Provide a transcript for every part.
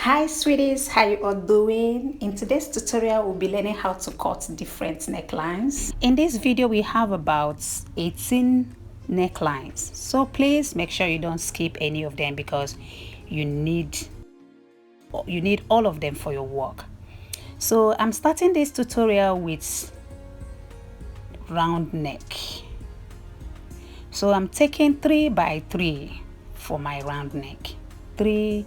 Hi sweeties, how you all doing? In today's tutorial we'll be learning how to cut different necklines. In this video we have about 18 necklines, so please make sure you don't skip any of them because you need all of them for your work. So I'm starting this tutorial with round neck. So I'm taking 3 by 3 for my round neck, 3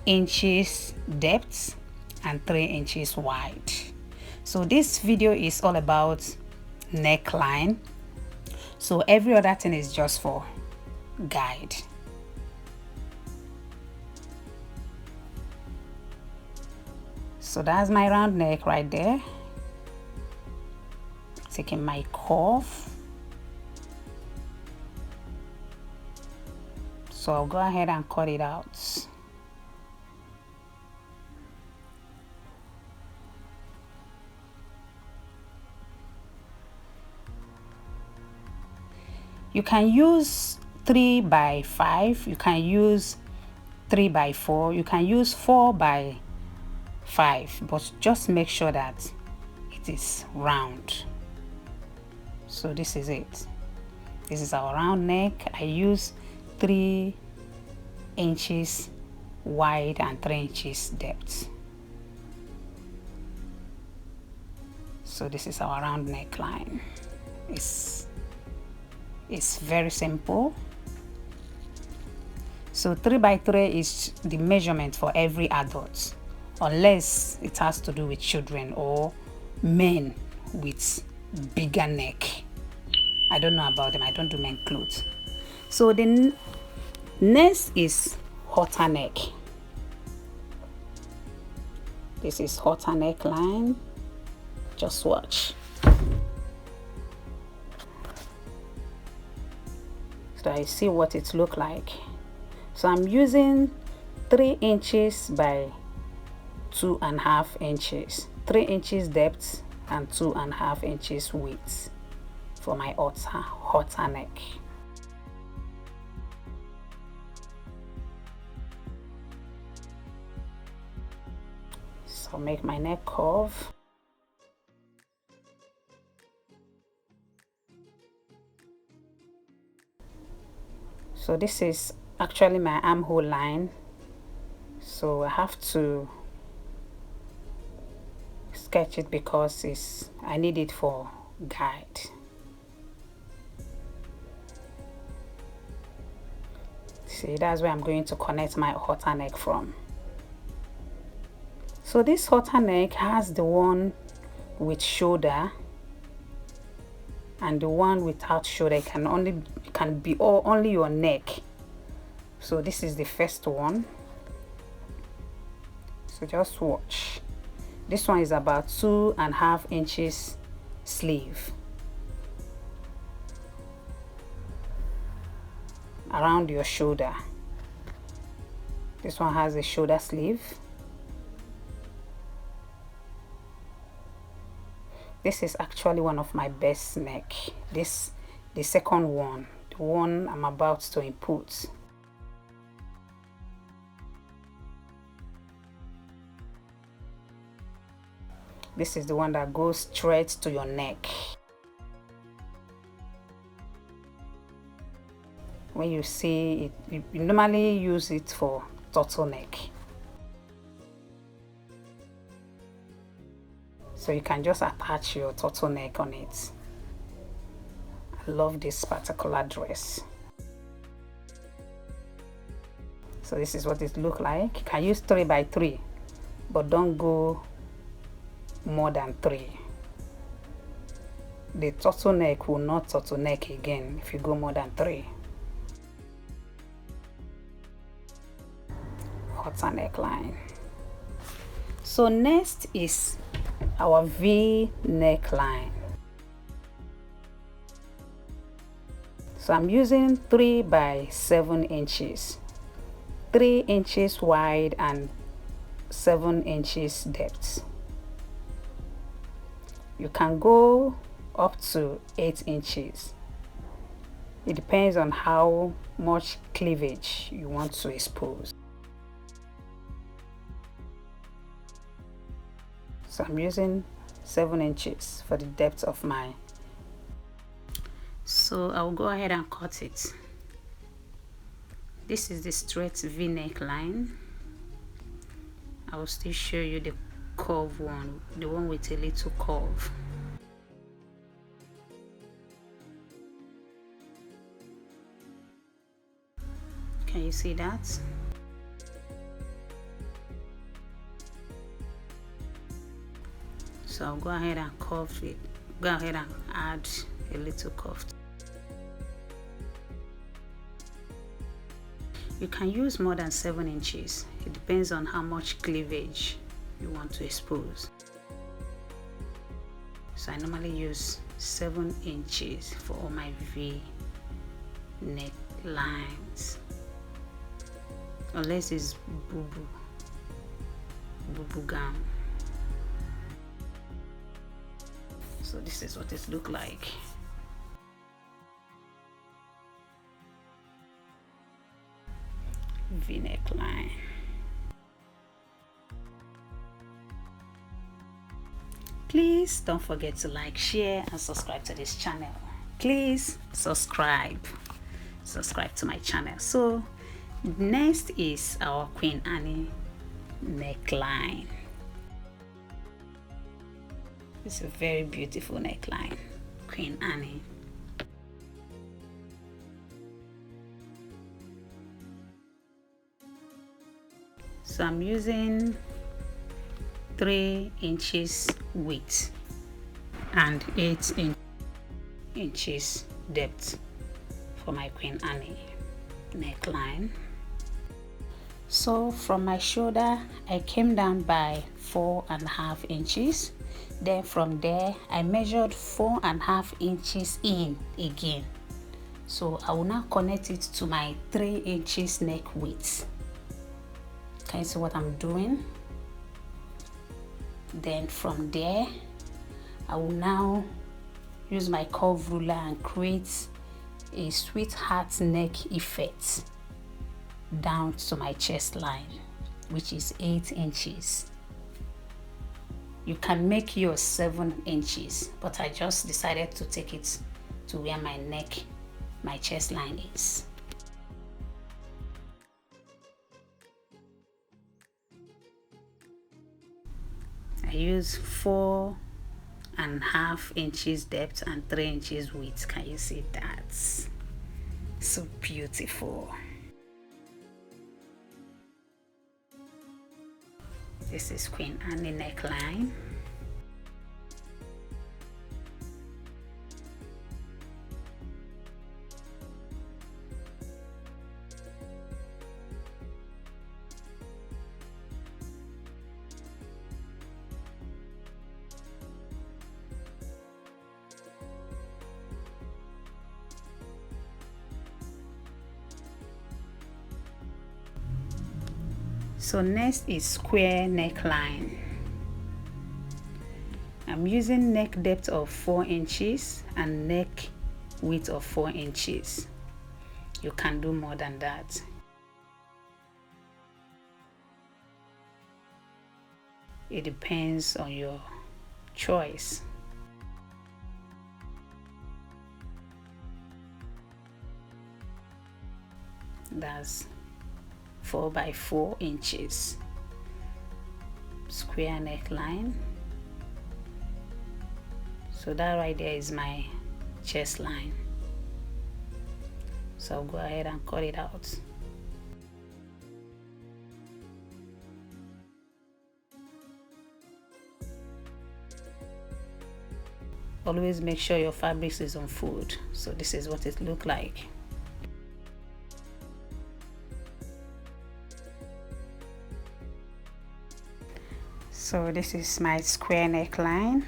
inches depth and 3 inches wide. So this video is all about neckline, so every other thing is just for guide. So that's my round neck right there. Taking my curve, so I'll go ahead and cut it out. You can use 3 by 5, you can use 3 by 4, you can use 4 by 5, but just make sure that it is round. So this is it. This is our round neck. I use 3 inches wide and 3 inches depth. So this is our round neckline. It's very simple. So 3 by 3 is the measurement for every adult, unless it has to do with children or men with bigger neck. I don't know about them, I don't do men clothes. So the next is halter neck. This is halter neckline. Just watch. So I see what it look like. So I'm using 3 inches by 2.5 inches, 3 inches depth and 2.5 inches width for my halter neck. So make my neck curve. So this is actually my armhole line, so I have to sketch it because I need it for guide. See, that's where I'm going to connect my halter neck from. So this halter neck has the one with shoulder and the one without shoulder. It can be only your neck. So this is the first one, so just watch. This one is about 2.5 inches sleeve around your shoulder. This one has a shoulder sleeve. This is actually one of my best neck. The second one, the one I'm about to input. This is the one that goes straight to your neck. When you see it, you normally use it for turtleneck. So you can just attach your turtleneck on it. I love this particular dress. So this is what it looks like. You can use 3 by 3, but don't go more than 3. The turtleneck will not turtleneck again if you go more than 3. Halter neckline. So next is our V neckline. So I'm using 3 by 7 inches, 3 inches wide and 7 inches depth. You can go up to 8 inches. It depends on how much cleavage you want to expose. So I'm using 7 inches for the depth of my. So I'll go ahead and cut it. This is the straight V neckline. I will still show you the curve one, the one with a little curve. Can you see that? So I'll go ahead and curve it. Go ahead and add a little curve. You can use more than 7 inches. It depends on how much cleavage you want to expose. So I normally use 7 inches for all my V necklines, unless it's boo gown. So this is what it looks like. V neckline. Please don't forget to like, share and subscribe to this channel. Please subscribe to my channel. So next is our Queen Annie neckline. It's a very beautiful neckline, Queen Annie. So I'm using 3 inches width and 8 inches depth for my Queen Annie neckline. So from my shoulder I came down by 4.5 inches. Then from there I measured 4.5 inches in again. So I will now connect it to my 3 inches neck width. Can you see what I'm doing? Then from there I will now use my curve ruler and create a sweetheart neck effect down to my chest line, which is 8 inches. You can make yours 7 inches, but I just decided to take it to where my chest line is. I use 4.5 inches depth and 3 inches width. Can you see that? So beautiful. This is Queen Annie neckline. So next is square neckline. I'm using neck depth of 4 inches and neck width of 4 inches. You can do more than that. It depends on your choice. That's 4 by 4 inches square neckline. So that right there is my chest line. So I'll go ahead and cut it out. Always make sure your fabric is on fold. So this is what it looks like. So this is my square neckline,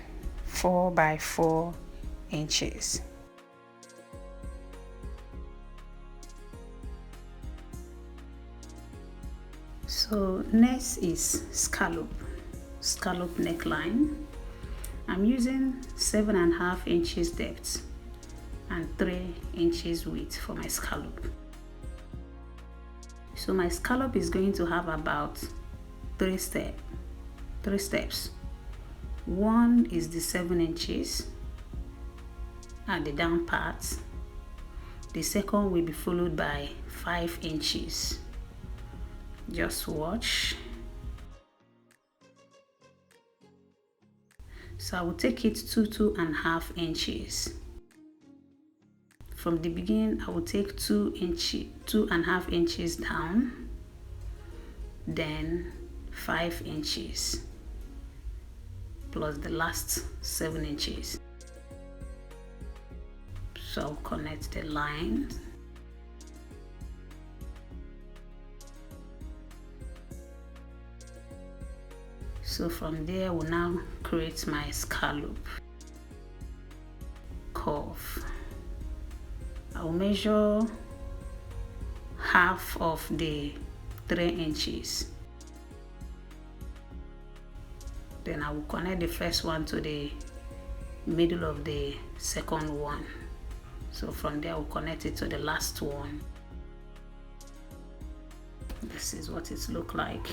4 by 4 inches. So next is scallop neckline. I'm using 7.5 inches depth and 3 inches width for my scallop. So my scallop is going to have about 3 steps. One is the 7 inches at the down part. The second will be followed by 5 inches. Just watch. So I will take it to 2.5 inches. From the beginning, I will take 2.5 inches down, then 5 inches, plus the last 7 inches. So I'll connect the line. So from there, we'll now create my scallop curve. I will measure half of the 3 inches. Then I will connect the first one to the middle of the second one. So from there, I will connect it to the last one. This is what it looks like.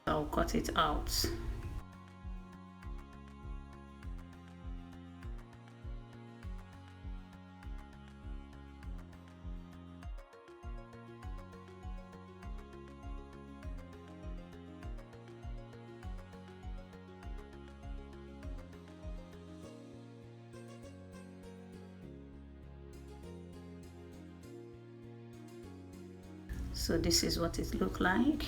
I'll cut it out. So this is what it looks like.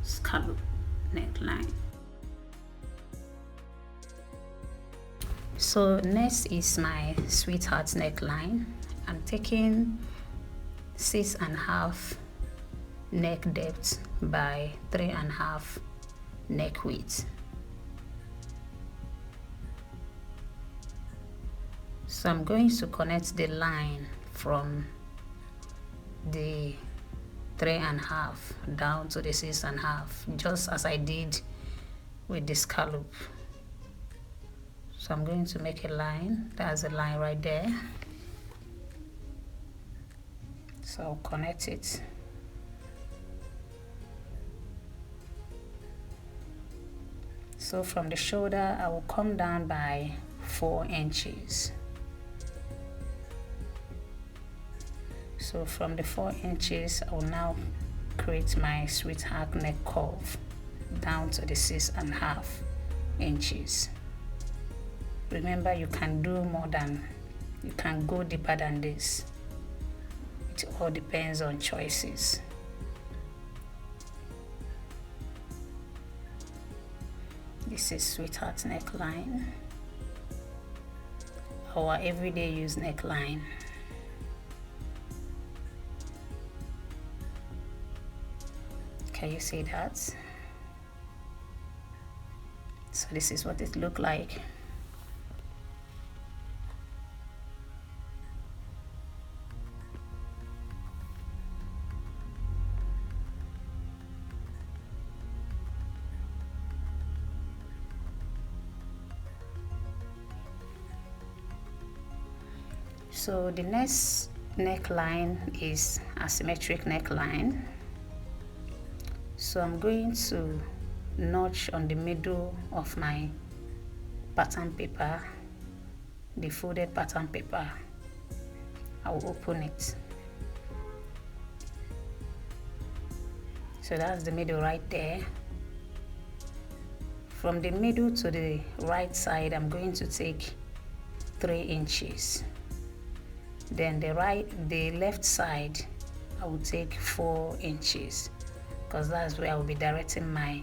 Scallop neckline. So next is my sweetheart neckline. I'm taking 6.5 neck depth by 3.5 neck width. So I'm going to connect the line from the 3.5 down to the 6.5, just as I did with the scallop. So I'm going to make a line. That's a line right there. So I'll connect it. So from the shoulder, I will come down by 4 inches. So from the 4 inches, I will now create my sweetheart neck curve down to the 6.5 inches. Remember, you can do more than, you can go deeper than this. It all depends on choices. This is sweetheart neckline, our everyday use neckline. Can you see that? So this is what it looked like. So the next neckline is asymmetric neckline. So I'm going to notch on the middle of my pattern paper, the folded pattern paper. I will open it. So that's the middle right there. From the middle to the right side, I'm going to take 3 inches. Then the left side, I will take 4 inches, because that's where I will be directing my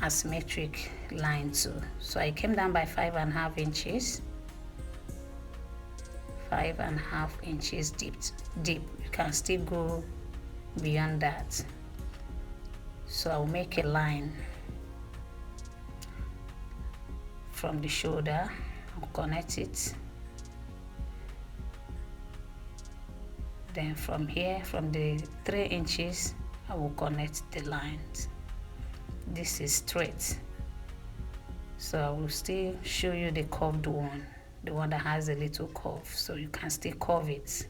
asymmetric line to. So I came down by 5.5 inches. 5.5 inches deep. You can still go beyond that. So I'll make a line from the shoulder, I'll connect it. Then from here, from the 3 inches, I will connect the lines. This is straight. So I will still show you the curved one, the one that has a little curve, so you can still curve it.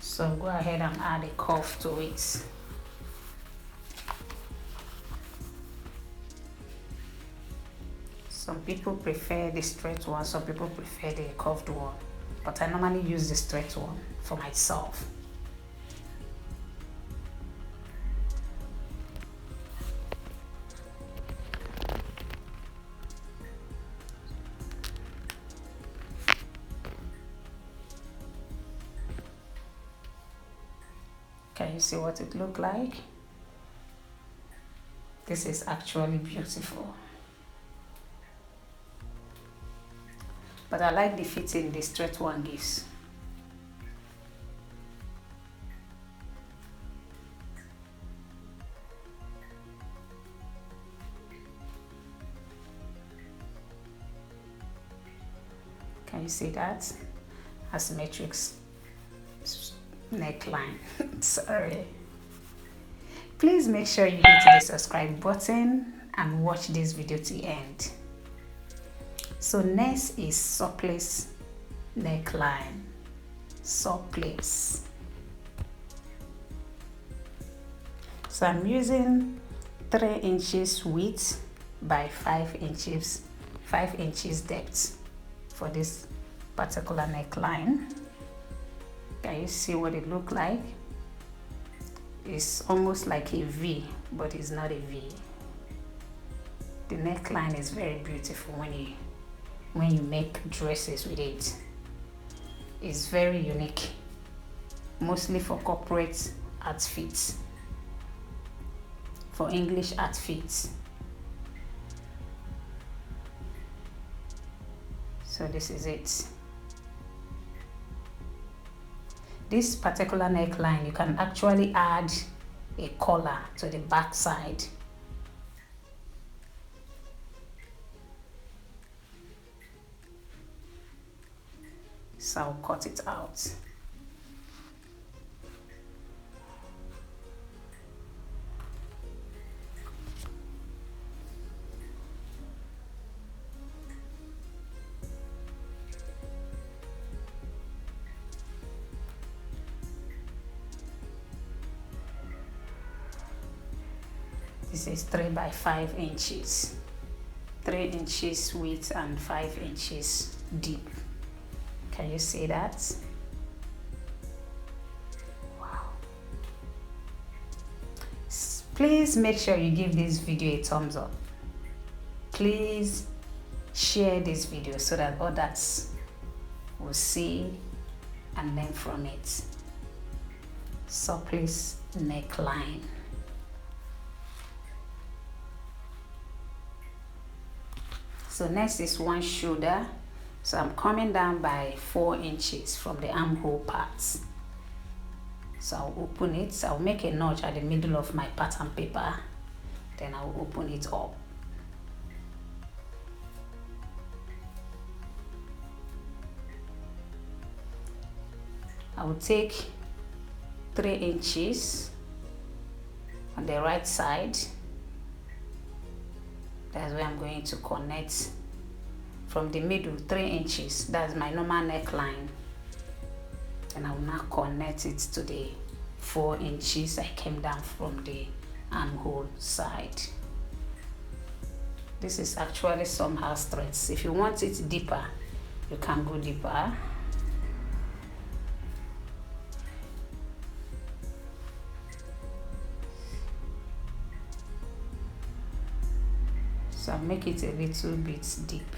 So go ahead and add a curve to it. Some people prefer the straight one, some people prefer the curved one, but I normally use the straight one for myself. Can you see what it looked like? This is actually beautiful. But I like the fitting the straight one gives. Can you see that? Asymmetric neckline. Sorry. Please make sure you hit the subscribe button and watch this video to the end. So next is surplice neckline. Surplice. So I'm using 3 inches width by 5 inches depth for this particular neckline. Can you see what it looked like? It's almost like a V, but it's not a V. The neckline is very beautiful when you make dresses with it. It's very unique, mostly for corporate outfits, for English outfits. So this is it. This particular neckline, you can actually add a collar to the back side. So I'll cut it out. This is 3 by 5 inches. 3 inches width and 5 inches deep. Can you see that? Wow. Please make sure you give this video a thumbs up. Please share this video so that others will see and learn from it. Surplice neckline. So next is one shoulder. So I'm coming down by 4 inches from the armhole parts. So I'll open it. I'll make a notch at the middle of my pattern paper. Then I'll open it up. I will take 3 inches on the right side. That's where I'm going to connect from the middle, 3 inches. That's my normal neckline. And I will now connect it to the 4 inches I came down from the armhole side. This is actually somehow straight. If you want it deeper, you can go deeper. So I'll make it a little bit deep.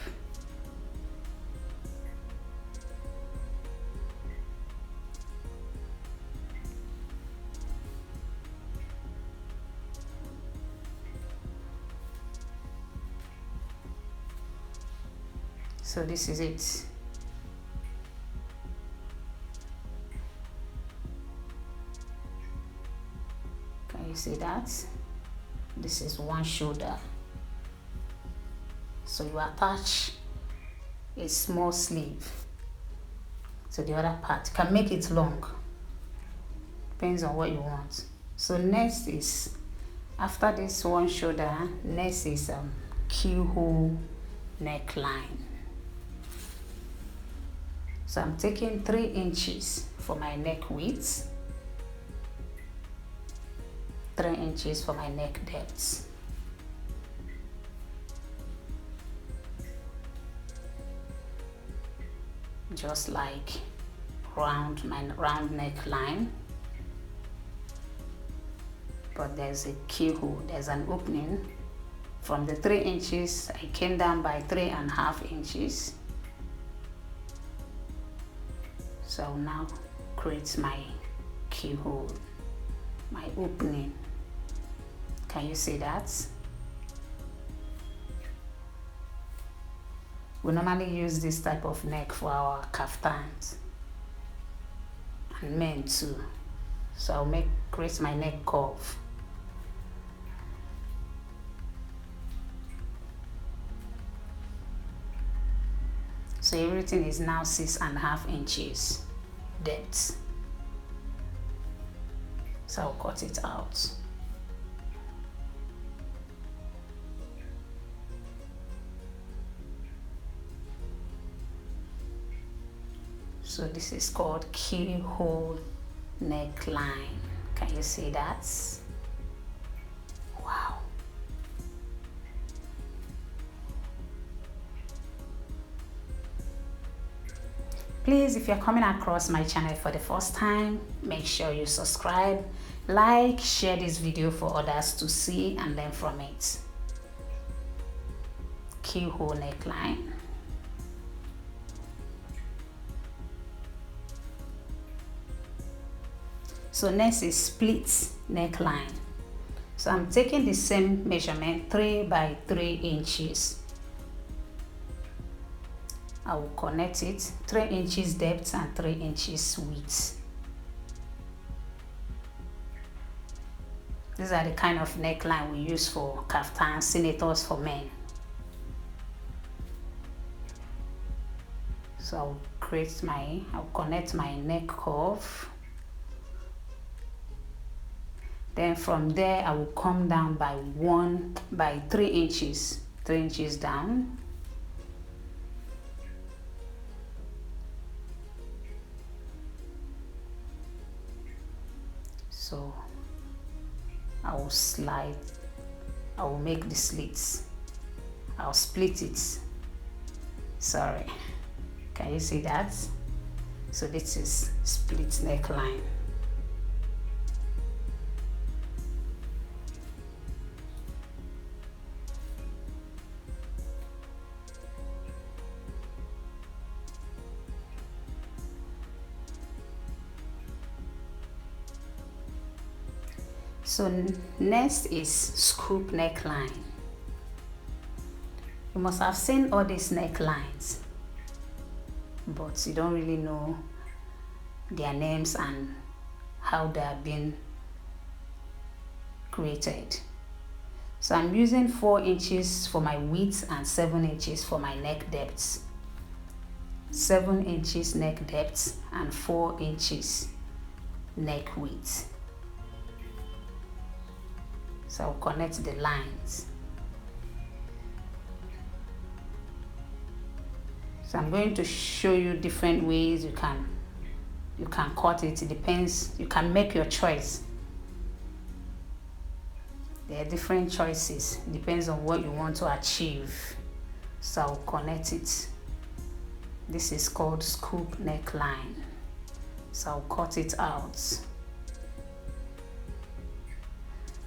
So this is it. Can you see that? This is one shoulder. So you attach a small sleeve to the other part. You can make it long, depends on what you want. So next is, after this one shoulder, next is keyhole neckline. So I'm taking 3 inches for my neck width, 3 inches for my neck depth. Just like my round neckline, but there's a keyhole, there's an opening. From the 3 inches, I came down by 3.5 inches. So I'll now create my keyhole, my opening. Can you see that? We normally use this type of neck for our kaftans and men too. So I'll create my neck curve. So everything is now 6.5 inches depth. So I'll cut it out. So this is called keyhole neckline. Can you see that? Wow. Please, if you're coming across my channel for the first time, make sure you subscribe, like, share this video for others to see and learn from it. Keyhole neckline. So next is split neckline. So I'm taking the same measurement, 3 by 3 inches. I will connect it, 3 inches depth and 3 inches width. These are the kind of neckline we use for kaftan, senators for men. So I'll connect my neck curve. Then from there, I will come down by 3 inches, 3 inches down. So I will make the slits. I'll split it. Sorry, can you see that? So this is split neckline. So next is scoop neckline. You must have seen all these necklines, but you don't really know their names and how they are being created. So I'm using 4 inches for my width and 7 inches for my neck depth. 7 inches neck depth and 4 inches neck width. So I'll connect the lines. So I'm going to show you different ways you can cut it. It depends. You can make your choice. There are different choices. It depends on what you want to achieve. So I'll connect it. This is called scoop neckline. So I'll cut it out.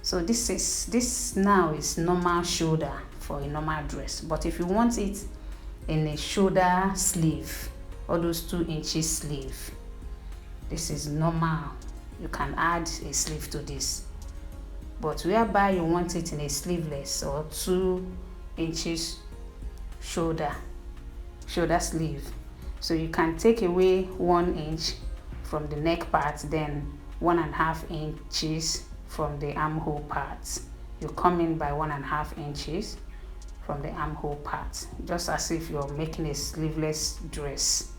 So this now is normal shoulder for a normal dress. But if you want it in a shoulder sleeve, all those 2 inches sleeve, this is normal. You can add a sleeve to this. But whereby you want it in a sleeveless or 2 inches shoulder, shoulder sleeve. So you can take away 1 inch from the neck part, then 1.5 inches from the armhole part. You come in by 1.5 inches from the armhole part, just as if you're making a sleeveless dress.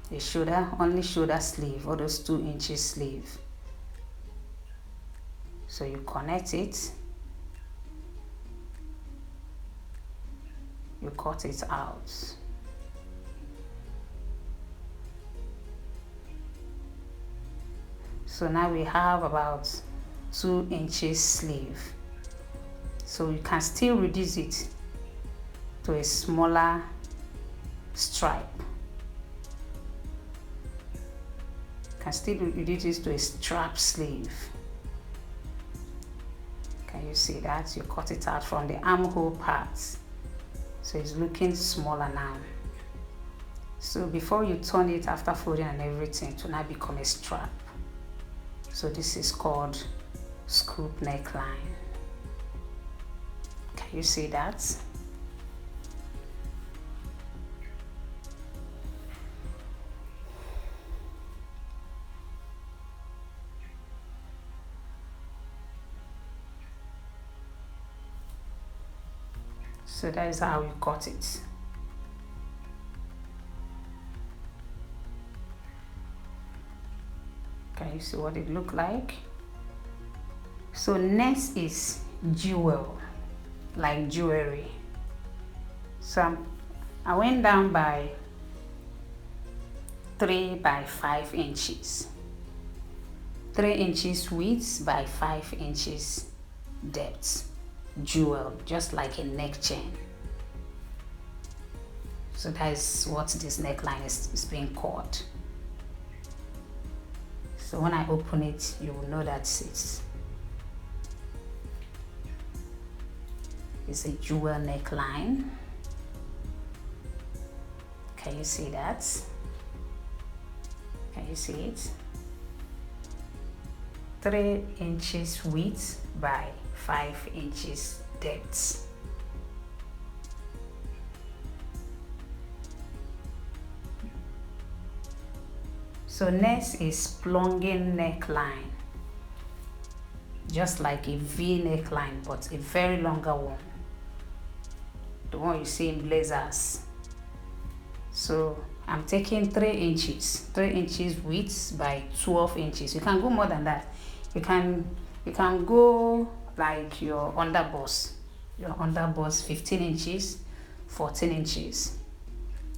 The shoulder, only shoulder sleeve, all those 2 inches sleeve. So you connect it, you cut it out. So now we have about 2 inches sleeve. So you can still reduce it to a smaller stripe. You can still reduce it to a strap sleeve. Can you see that? You cut it out from the armhole part. So it's looking smaller now. So before you turn it after folding and everything, it will now become a strap. So this is called scoop neckline. Can you see that? So that is how you cut it. Can you see what it look like? So next is jewel, like jewelry. So I went down by 3 by 5 inches. 3 inches width by 5 inches depth. Jewel, just like a neck chain. So that is what this neckline is being called. So when I open it, you will know that it's a jewel neckline. Can you see that? Can you see it? 3 inches width by 5 inches depth. So next is plunging neckline, just like a V neckline, but a very longer one, the one you see in blazers. So I'm taking 3 inches width by 12 inches. You can go more than that. You can go like your underbust 15 inches, 14 inches.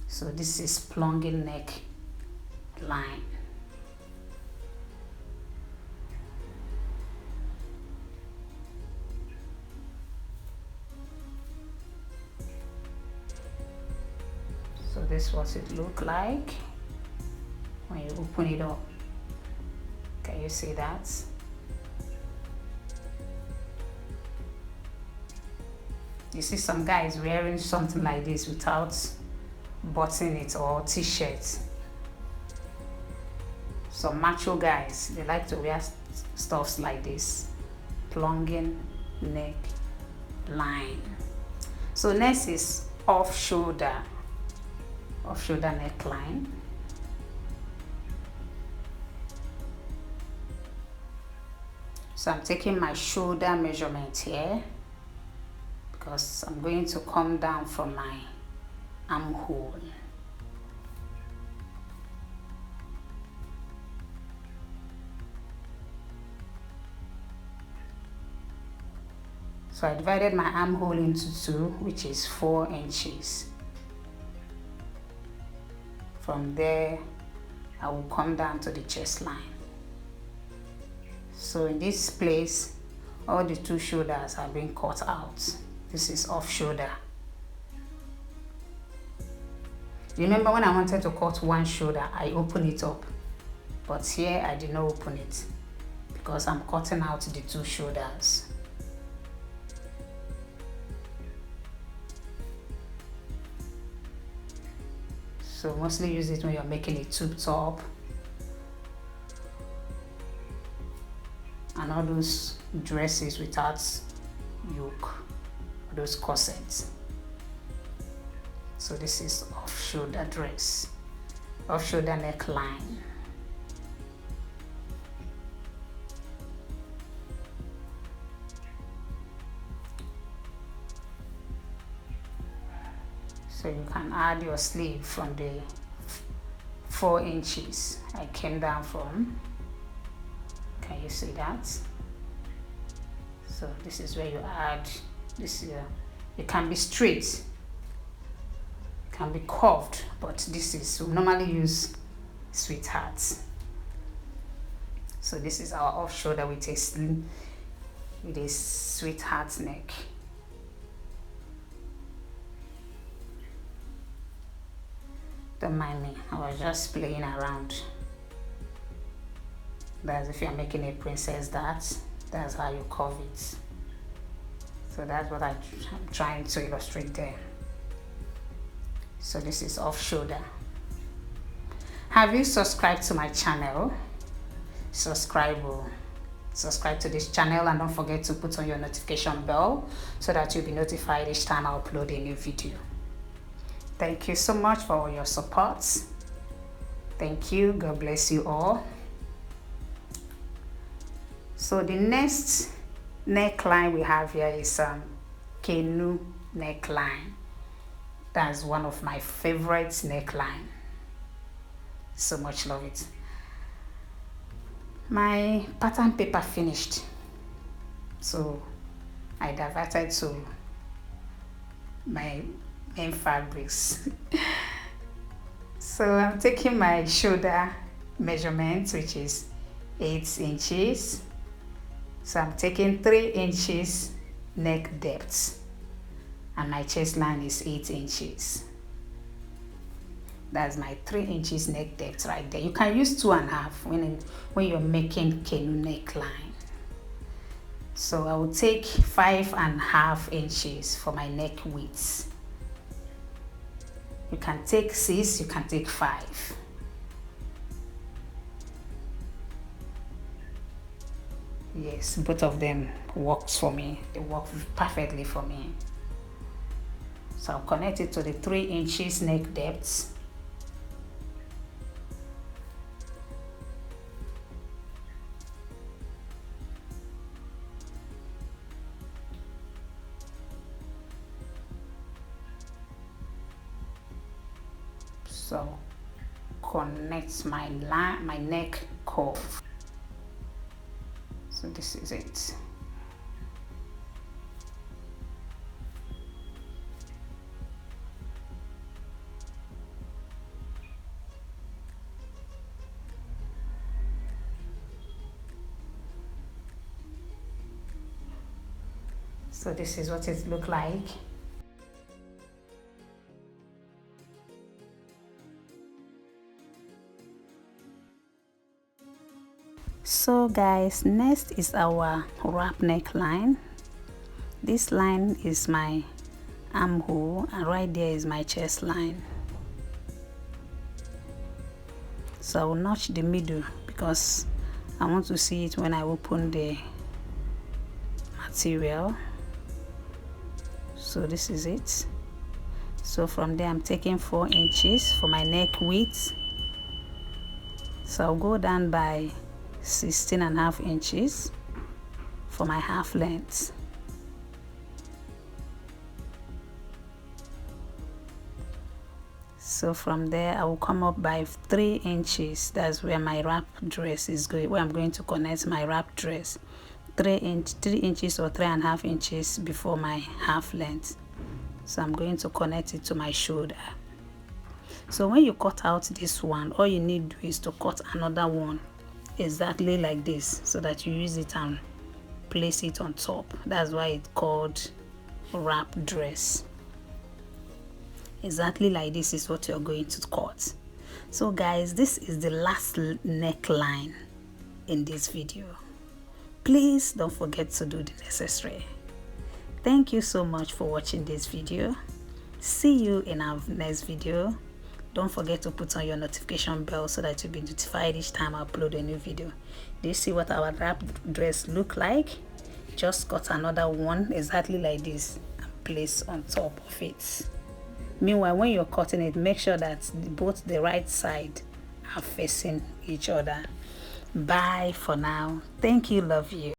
So this is plunging neck line. So this is what it look like when you open it up. Can you see that? You see some guys wearing something like this without buttoning it, or t-shirt. Some macho guys, they like to wear stuffs like this. Plunging neck line. So next is off shoulder neckline. So I'm taking my shoulder measurement here, because I'm going to come down from my armhole. So I divided my armhole into 2, which is 4 inches. From there, I will come down to the chest line. So in this place, all the 2 shoulders have been cut out. This is off shoulder. Remember when I wanted to cut one shoulder, I opened it up. But here I did not open it, because I'm cutting out the 2 shoulders. So mostly use it when you're making a tube top and all those dresses without yoke. those corsets. So this is off-shoulder dress, off-shoulder neckline. So you can add your sleeve from the 4 inches I came down from. Can you see that? So this is where you add this here. It can be straight, it can be curved, but this is, we normally use sweethearts. So this is our off shoulder with a sweetheart neck. Don't mind me, I was just playing around. That's if you're making a princess dart, that's how you curve it. So that's what I'm trying to illustrate there. So this is off shoulder. Have you subscribed to my channel? Subscribe to this channel, and don't forget to put on your notification bell so that you'll be notified each time I upload a new video. Thank you so much for all your support. Thank you. God bless you all. So the next neckline we have here is canoe neckline. That's one of my favorite neckline. So much love it. My pattern paper finished, so I diverted to my main fabrics. So I'm taking my shoulder measurement, which is 8 inches. So I'm taking 3 inches neck depth, and my chest line is 8 inches. That's my 3 inches neck depth right there. You can use 2.5 when you're making canoe neckline. So I will take 5.5 inches for my neck width. You can take 6, you can take 5. Yes, both of them works for me. They work perfectly for me. So I'll connect it to the 3 inches neck depth. So connect my line, my neck curve. So this is it. So this is what it looks like. So guys, next is our wrap neckline. This line is my armhole, and right there is my chest line. So I will notch the middle because I want to see it when I open the material. So this is it. So from there I'm taking 4 inches for my neck width. So I'll go down by 16.5 inches for my half length. So from there I will come up by 3 inches. That's where my wrap dress is going, where I'm going to connect my wrap dress. 3 inches or 3.5 inches before my half length. So I'm going to connect it to my shoulder. So when you cut out this one, all you need to do is to cut another one exactly like this, so that you use it and place it on top. That's why it's called wrap dress. Exactly like this is what you're going to cut. So guys, this is the last neckline in this video. Please don't forget to do the necessary. Thank you so much for watching this video. See you in our next video. Don't forget to put on your notification bell so that you'll be notified each time I upload a new video. Do you see what our wrap dress look like? Just cut another one exactly like this. place on top of it. Meanwhile, when you're cutting it, make sure that both the right side are facing each other. Bye for now. Thank you. Love you.